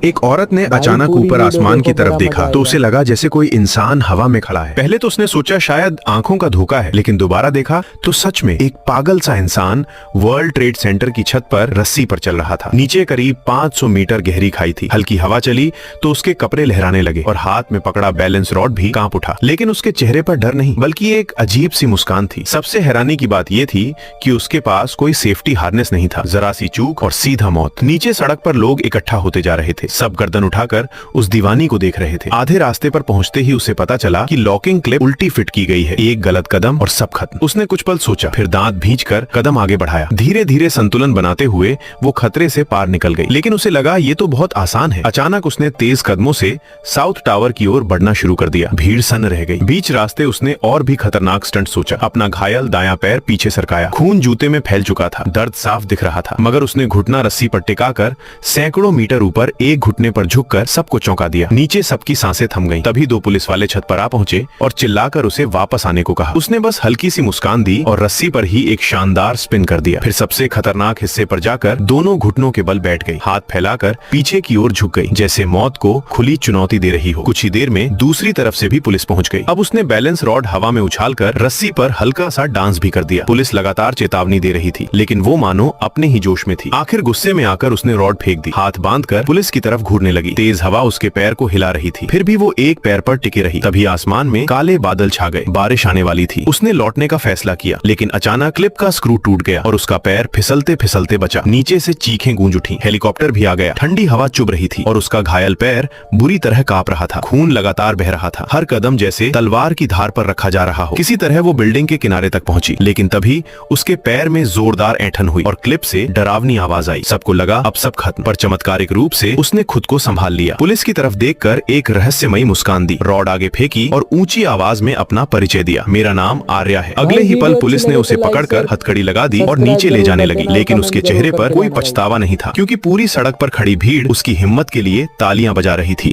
एक औरत ने अचानक ऊपर आसमान की तरफ देखा तो उसे लगा जैसे कोई इंसान हवा में खड़ा है। पहले तो उसने सोचा शायद आंखों का धोखा है, लेकिन दोबारा देखा तो सच में एक पागल सा इंसान वर्ल्ड ट्रेड सेंटर की छत पर रस्सी पर चल रहा था। नीचे करीब 500 मीटर गहरी खाई थी। हल्की हवा चली तो उसके कपड़े लहराने लगे और हाथ में पकड़ा बैलेंस रॉड भी कांप उठा, लेकिन उसके चेहरे पर डर नहीं बल्कि एक अजीब सी मुस्कान थी। सबसे हैरानी की बात यह थी कि उसके पास कोई सेफ्टी हार्नेस नहीं था। जरा सी चूक और सीधा मौत। नीचे सड़क पर लोग इकट्ठा होते जा रहे थे। सब गर्दन उठाकर उस दीवानी को देख रहे थे। आधे रास्ते पर पहुंचते ही उसे पता चला कि लॉकिंग क्लिप उल्टी फिट की गई है। एक गलत कदम और सब खत्म। उसने कुछ पल सोचा, फिर दांत भींचकर कदम आगे बढ़ाया। धीरे धीरे संतुलन बनाते हुए वो खतरे से पार निकल गई, लेकिन उसे लगा ये तो बहुत आसान है। अचानक उसने तेज कदमों से साउथ टावर की ओर बढ़ना शुरू कर दिया। भीड़ सन्न रह गई। बीच रास्ते उसने और भी खतरनाक स्टंट सोचा। अपना घायल दायां पैर पीछे सरकाया। खून जूते में फैल चुका था। दर्द साफ दिख रहा था, मगर उसने घुटना रस्सी पर टिकाकर सैकड़ों मीटर ऊपर एक घुटने पर झुककर सबको चौंका दिया। नीचे सबकी सांसें थम गईं। तभी दो पुलिस वाले छत पर आ पहुंचे और चिल्लाकर उसे वापस आने को कहा। उसने बस हल्की सी मुस्कान दी और रस्सी पर ही एक शानदार स्पिन कर दिया। फिर सबसे खतरनाक हिस्से पर जाकर दोनों घुटनों के बल बैठ गई। हाथ फैलाकर पीछे की ओर झुक गई, जैसे मौत को खुली चुनौती दे रही हो। कुछ ही देर में दूसरी तरफ से भी पुलिस पहुंच गई। अब उसने बैलेंस रॉड हवा में उछालकर रस्सी पर हल्का सा डांस भी कर दिया। पुलिस लगातार चेतावनी दे रही थी, लेकिन वो मानो अपने ही जोश में थी। आखिर गुस्से में आकर उसने रॉड फेंक दी। हाथ बांधकर पुलिस की तरफ घूरने लगी। तेज हवा उसके पैर को हिला रही थी, फिर भी वो एक पैर पर टिके रही। तभी आसमान में काले बादल छा गए। बारिश आने वाली थी। उसने लौटने का फैसला किया, लेकिन अचानक क्लिप का स्क्रू टूट गया और उसका पैर फिसलते फिसलते बचा। नीचे से चीखें गूंज उठी। हेलीकॉप्टर भी आ गया। ठंडी हवा चुभ रही थी और उसका घायल पैर बुरी तरह कांप रहा था। खून लगातार बह रहा था। हर कदम जैसे तलवार की धार पर रखा जा रहा हो। किसी तरह वो बिल्डिंग के किनारे तक पहुंची, लेकिन तभी उसके पैर में जोरदार ऐंठन हुई और क्लिप से डरावनी आवाज आई। सबको लगा अब सब खत्म, पर चमत्कारिक रूप से उसने खुद को संभाल लिया। पुलिस की तरफ देखकर एक रहस्यमयी मुस्कान दी, रॉड आगे फेंकी और ऊंची आवाज में अपना परिचय दिया। मेरा नाम आर्या है। अगले ही पल पुलिस ने उसे पकड़कर हथकड़ी लगा दी और नीचे ले जाने लगी, लेकिन उसके चेहरे पर कोई पछतावा नहीं था, क्योंकि पूरी सड़क पर खड़ी भीड़ उसकी हिम्मत के लिए तालियां बजा रही थी।